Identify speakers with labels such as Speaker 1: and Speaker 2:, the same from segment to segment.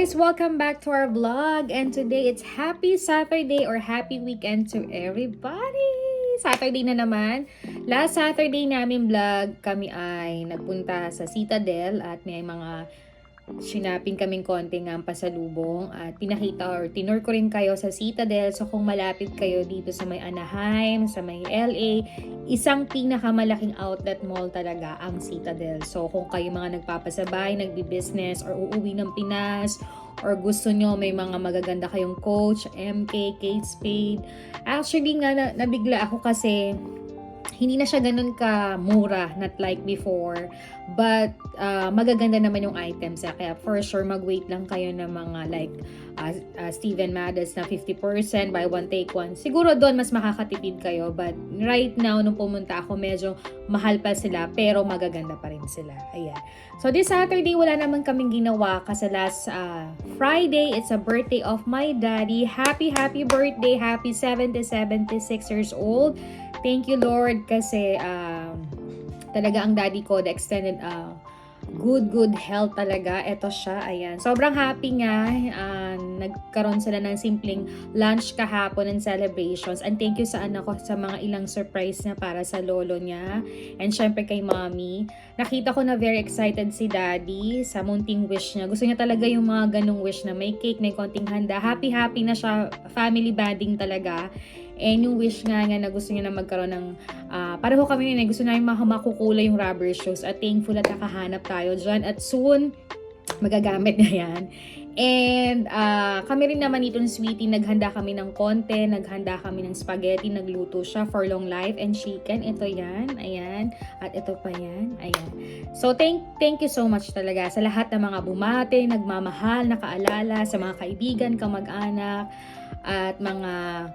Speaker 1: guys! Welcome back to our vlog. And today, it's happy Saturday or happy weekend to everybody! Saturday na naman. Last Saturday namin vlog, kami ay nagpunta sa Citadel at may mga sinaping kaming konting pasalubong at pinakita or tinur ko rin kayo sa Citadel. So kung malapit kayo dito sa may Anaheim, sa may LA, isang pinakamalaking outlet mall talaga ang Citadel. So kung kayo mga nagpapasabay, nagbi-business or uuwi ng Pinas or gusto nyo may mga magaganda kayong Coach, MK, Kate Spade. Actually nga nabigla ako kasi hindi na siya ganun ka mura, not like before, but magaganda naman yung items. Kaya for sure mag-wait lang kayo ng mga like Steven Madden na 50% buy one take one. Siguro doon mas makakatipid kayo, but right now nung pumunta ako medyo mahal pa sila pero magaganda pa rin sila. Ayan. So this Saturday wala naman kaming ginawa kasi last Friday it's a birthday of my daddy. Happy birthday, happy 76 years old. Thank you, Lord, kasi talaga ang daddy ko, the extended good health talaga. Ito siya, ayan. Sobrang happy nga. Nagkaroon sila ng simpleng lunch kahapon and celebrations. And thank you sa anak ko sa mga ilang surprise na para sa lolo niya. And syempre kay mommy. Nakita ko na very excited si daddy sa munting wish niya. Gusto niya talaga yung mga ganong wish na may cake, may konting handa. Happy na siya. Family bonding talaga. And yung wish nga na gusto niya na magkaroon ng pareho kami na gusto namin makukulay yung rubber shoes at thankful at nakahanap tayo dyan at soon magagamit na yan. And kami rin naman ito ng Sweetie, naghanda kami ng konti, naghanda kami ng spaghetti, nagluto siya for long life and chicken. Ito yan, ayan, at ito pa yan, ayan. So thank you so much talaga sa lahat ng mga bumate, nagmamahal, nakaalala, sa mga kaibigan, kamag-anak, at mga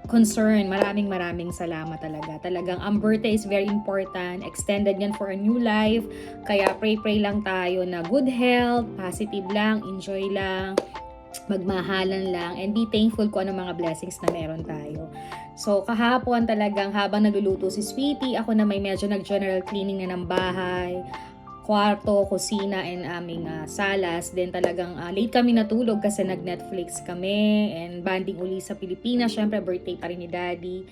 Speaker 1: concern. Maraming salamat talaga. Talagang ang birthday is very important. Extended yan for a new life. Kaya pray lang tayo na good health, positive lang, enjoy lang, magmahalan lang, and be thankful kung ano mga blessings na meron tayo. So kahapon talagang habang nagluluto si Sweetie, ako na may medyo nag-general cleaning na ng bahay, kwarto, kusina, and aming salas. Then talagang late kami natulog kasi nag-Netflix kami and banding uli sa Pilipinas. Syempre, birthday pa rin ni Daddy.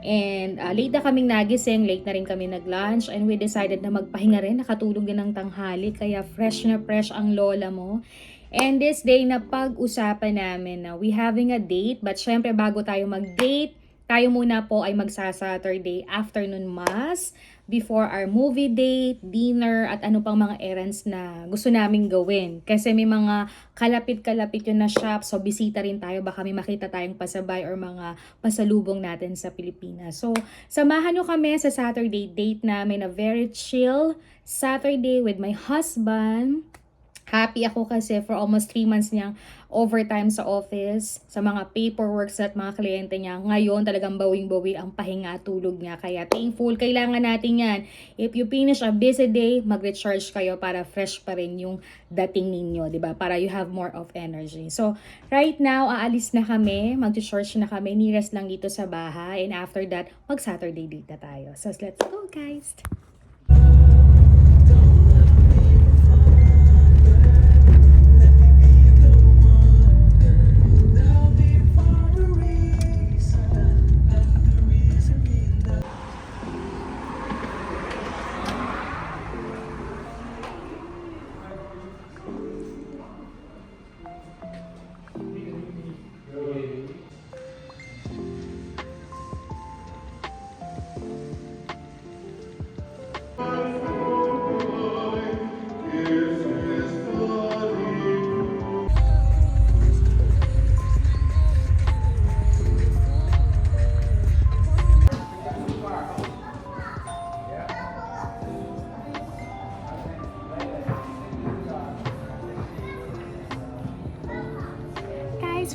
Speaker 1: And late na kaming nagising, late na rin kami nag-lunch, and we decided na magpahinga rin. Nakatulog din ng tanghali, kaya fresh na fresh ang lola mo. And this day na pag-usapan namin na we having a date, but syempre bago tayo mag-date, tayo muna po ay magsa-Saturday afternoon mass before our movie date, dinner, at ano pang mga errands na gusto naming gawin. Kasi may mga kalapit-kalapit yun na shop, so bisita rin tayo. Baka may makita tayong pasabay or mga pasalubong natin sa Pilipinas. So, samahan nyo kami sa Saturday date namin, a very chill Saturday with my husband. Happy ako kasi for almost 3 months niyang overtime sa office, sa mga paperwork at mga kliyente niya. Ngayon talagang bawing-bawi ang pahinga at tulog niya. Kaya thankful, kailangan natin yan. If you finish a busy day, mag-recharge kayo para fresh pa rin yung dating ninyo, di ba? Para you have more of energy. So, right now, aalis na kami, mag-charge na kami, ni-rest lang dito sa bahay. And after that, mag-Saturday date na tayo. So, let's go, guys!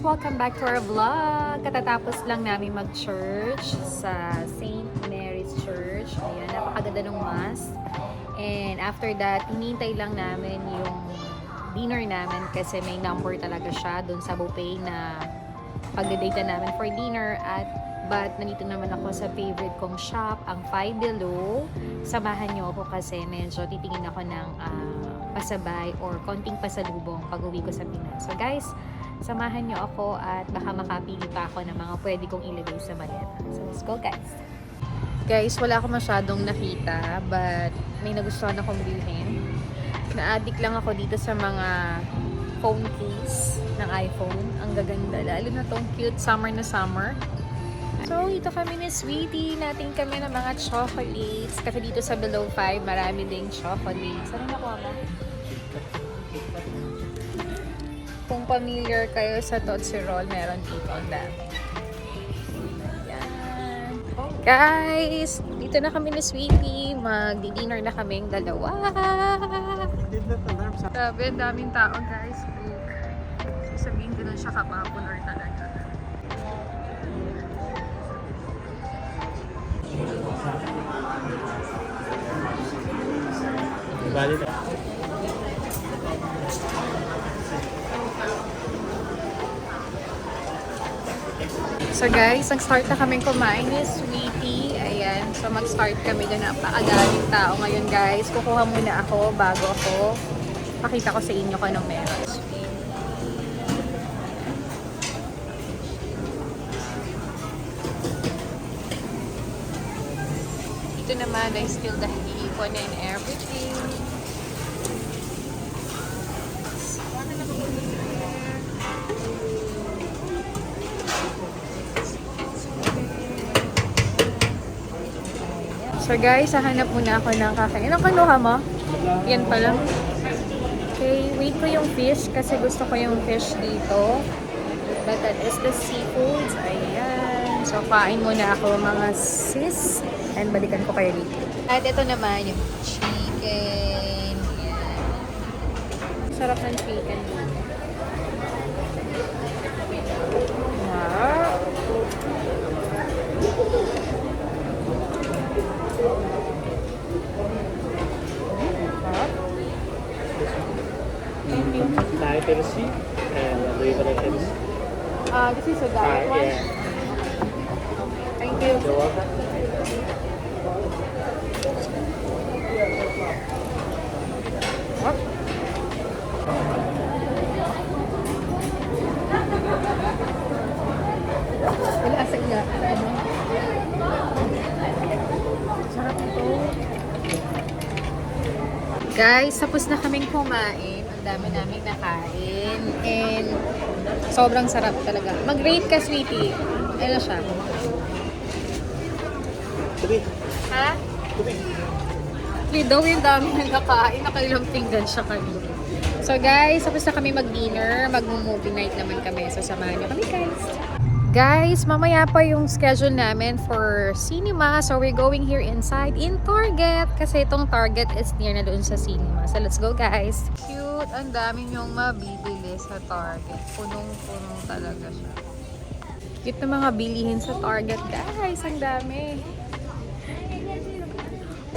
Speaker 1: Welcome back to our vlog. Katatapos lang namin mag-church sa St. Mary's Church. Ayan, napakaganda ng mass. And after that, hinintay lang namin yung dinner namin kasi may number talaga siya doon sa buffet na pag-date na namin for dinner but nandito naman ako sa favorite kong shop, ang Five Below. Samahan niyo ako kasi medyo titingin ako ng pasabay or konting pasalubong pag uwi ko sa Pinas. So guys, samahan niyo ako at baka makapili pa ako ng mga pwede kong ilagay sa maleta. So let's go guys! Guys, wala akong masyadong nakita but may nagustuhan akong bilhin. Na-addict lang ako dito sa mga phone case ng iPhone. Ang gaganda. Lalo na tong cute summer na summer. So, dito kami ni Sweetie. Natin kami ng mga chocolates. Kasi dito sa Below 5, marami ding chocolates. Ano nakuha mo? Kung familiar kayo sa Tootsie Roll, meron dito ang dami. Guys, dito na kami ni Sweetie. Magdi-dinner na kaming dalawa. Grabe, ang daming tao guys. Sasabihin ko na siya kapapular talaga. So guys, nag-start na kaming kumain ni Sweetie. Ayan, so mag-start kami na napakadaming tao ngayon guys. Kukuha muna ako bago ako pakita ko sa inyo kung anong meron. Ito naman ay still the hipon and everything. So guys, hahanap muna ako ng kakain. Anong kanuha mo? Yan pa lang. Okay, wait ko yung fish kasi gusto ko yung fish dito. But that is the seafoods. Ayan. So kain muna ako mga sis. And balikan ko kayo dito. At ito naman yung chicken. Ayan. Sarap ng chicken dito. Wow. Thank you.
Speaker 2: Diet Tennessee and River Tennessee.
Speaker 1: This is a diet one.
Speaker 2: Yeah.
Speaker 1: Thank you.
Speaker 2: You're welcome.
Speaker 1: What? Wala asa ila. Sarap ito. Guys, tapos na kaming kumain. Ang dami naming nakain. And sobrang sarap talaga. Mag-rate ka, Sweetie. Ano siya?
Speaker 2: Tubig.
Speaker 1: Ha?
Speaker 2: Tubig.
Speaker 1: Actually, daw yung dami nagkakain. Nakailang pinggan siya kanina. So guys, tapos na kami mag-dinner. Mag-movie night naman kami. So samahan niyo kami guys. Guys, mamaya pa yung schedule namin for cinema. So we're going here inside in Target. Kasi itong Target is near na doon sa cinema. So let's go guys. Cute. Ang dami yung mabibili sa Target. Punong-punong talaga siya. Cute na mga bilihin sa Target guys. Ang dami.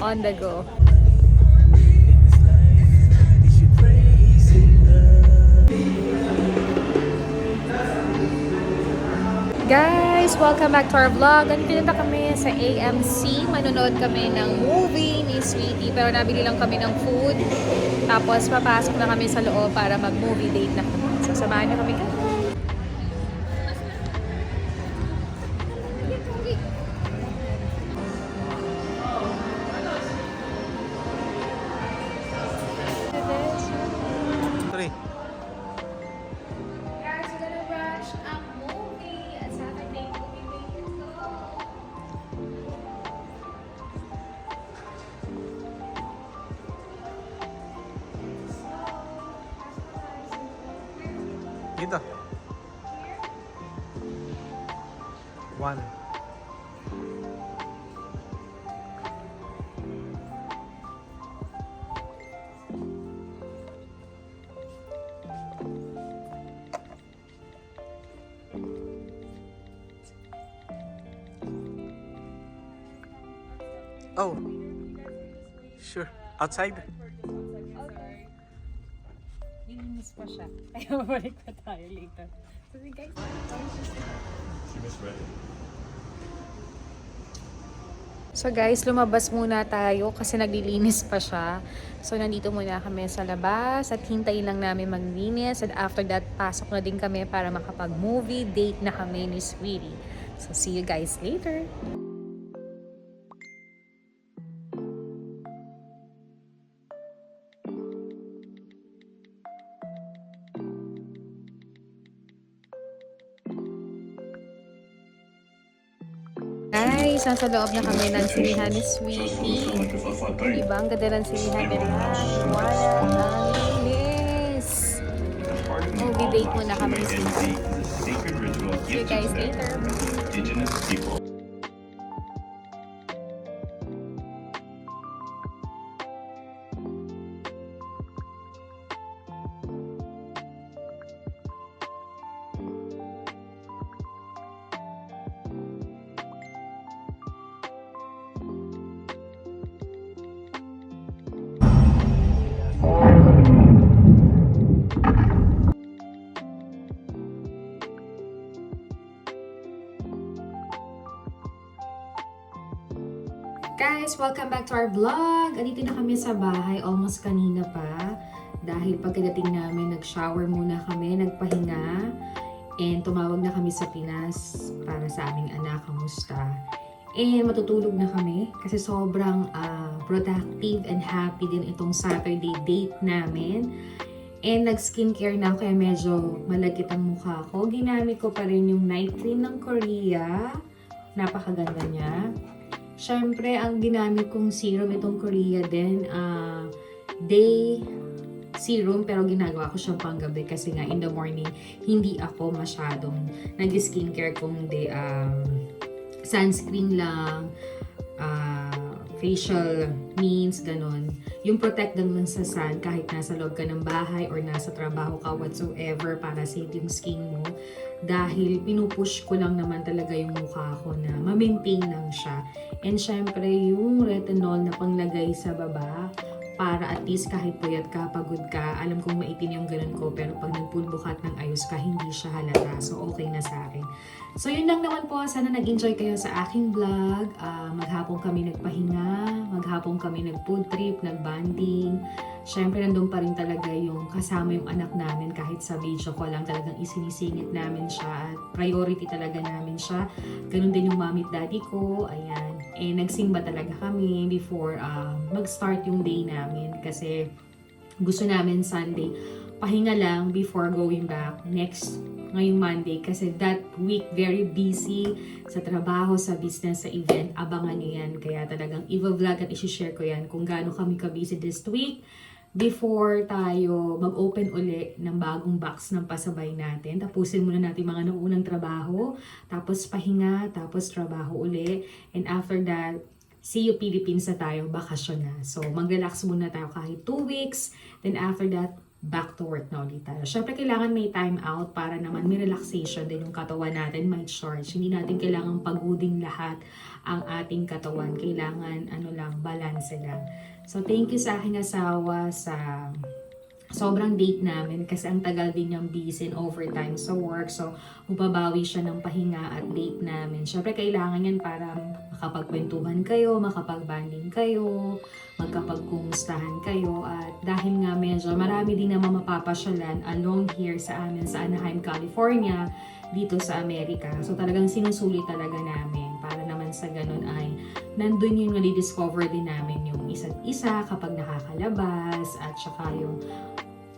Speaker 1: On the go. Guys, welcome back to our vlog. Nandito na kami sa AMC. Manonood kami ng movie ni Sweetie. Pero nabili lang kami ng food. Tapos papasok na kami sa loob para mag-movie date na kami. So samahan na kami guys.
Speaker 2: Three.
Speaker 1: Guys, we're gonna watch a movie. A Saturday movie. Let's go.
Speaker 2: Dito. One. Oh. Sure. Outside?
Speaker 1: Okay. naglilinis pa siya. Kaya babalik pa tayo later. So guys,
Speaker 3: She misread it.
Speaker 1: so guys, lumabas muna tayo kasi naglilinis pa siya. So nandito muna kami sa labas at hintayin lang namin maglinis. And after that, pasok na din kami para makapag-movie date na kami ni Sweetie. So see you guys later. Guys, nasa loob na kami ng sinihan ni Sweetie. Diba? Ang ganda ng sinihan nila. Wala, ang linis. Movie date muna kami ni Sweetie. See you guys later.
Speaker 3: Indigenous people.
Speaker 1: Guys, welcome back to our vlog. Andito na kami sa bahay, almost kanina pa. Dahil pagkadating namin, nag-shower muna kami, nagpahinga. And tumawag na kami sa Pinas para sa aming anak, kamusta. And matutulog na kami kasi sobrang productive and happy din itong Saturday date namin. And nag-skincare na ako kaya medyo malagkit ang mukha ko. Ginamit ko pa rin yung night cream ng Korea. Napakaganda niya. Siyempre, ang ginamit kong serum itong Korea din, day serum, pero ginagawa ko siyang panggabi kasi nga in the morning, hindi ako masyadong nag-skincare kundi sunscreen lang, facial means, ganon. Yung protect lang sa sun kahit nasa loob ka ng bahay or nasa trabaho ka whatsoever para save yung skin mo. Dahil pinupush ko lang naman talaga yung mukha ko na ma-maintain lang siya. And syempre, yung retinol na panglagay sa baba, para at least kahit puyat ka, pagod ka, alam kong maitim yung ganun ko, pero pag nagpulbukat ng ayos ka, hindi siya halata. So, okay na sa akin. So, yun lang naman po. Sana nag-enjoy kayo sa aking vlog. Maghapon kami nagpahinga, maghapon kami nag-food trip, nag-banding. Syempre, nandun pa rin talaga yung kasama yung anak namin kahit sa video ko lang talagang isinisingit namin siya at priority talaga namin siya. Ganun din yung mommy at daddy ko. Ayan. Eh, nagsimba talaga kami before mag-start yung day namin kasi gusto namin Sunday pahinga lang before going back next ngayong Monday kasi that week very busy sa trabaho, sa business, sa event. Abangan nyo yan. Kaya talagang i-vlog at i-share ko yan kung gaano kami ka-busy this week before tayo mag-open uli ng bagong box ng pasabay natin. Tapusin muna natin mga naunang trabaho, tapos pahinga, tapos trabaho uli. And after that, see you Philippines na tayo, bakasyon na. So, mag-relax muna tayo kahit 2 weeks. Then after that, back to work na ulit tayo. Syempre, kailangan may time out para naman may relaxation din yung katawan natin, may charge. Hindi natin kailangan paguding lahat ang ating katawan. Kailangan, balance lang. So, thank you sa aking asawa sa sobrang date namin kasi ang tagal din niyang busy and overtime sa work. So, upabawi siya ng pahinga at date namin. Syempre, kailangan yan para makapagkwentuhan kayo, makapag-banding kayo, magkapagkumustahan kayo. At dahil nga medyo marami din naman mapapasyalan along here sa amin sa Anaheim, California, dito sa Amerika. So, talagang sinusulit talaga namin para naman sa ganun ay nandun yung nadi-discover din namin yung isa't isa kapag nakakalabas at saka yung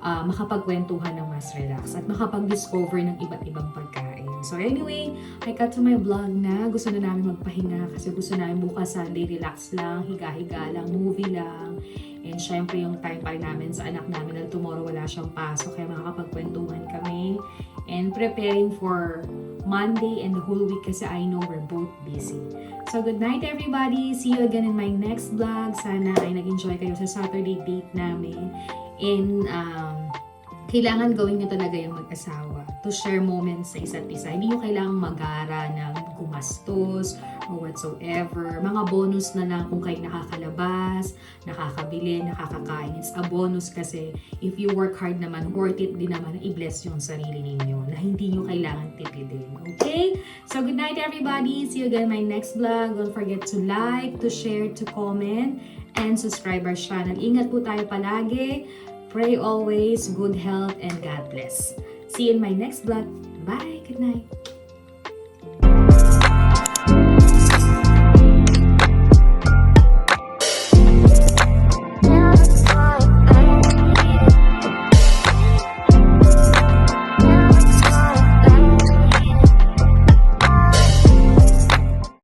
Speaker 1: makapagkwentuhan ng mas relax at makapag-discover ng iba't ibang pagkain. So anyway, I cut to my vlog na. Gusto na namin magpahinga kasi gusto namin bukas Sunday relax lang, higa-higa lang, movie lang. And syempre yung time pa rin namin sa anak namin na tomorrow wala siyang pasok kaya makakapagkwentuhan kami. And preparing for Monday and the whole week kasi I know we're both busy. So good night everybody! See you again in my next vlog. Sana ay nag-enjoy kayo sa Saturday date namin. And kailangan gawin nyo talaga yung mag-asawa to share moments sa isa't isa. Hindi nyo kailangan magara ng gumastos or whatsoever. Mga bonus na lang kung kayo nakakalabas, nakakabili, nakakakain. It's a bonus kasi if you work hard naman, worth it din naman na i-bless yung sarili ninyo na hindi nyo kailangan tipidin. Okay? So good night everybody. See you again in my next vlog. Don't forget to like, to share, to comment, and subscribe our channel. Ingat po tayo palagi. Pray always, good health, and God bless. See you in my next vlog. Bye. Good night.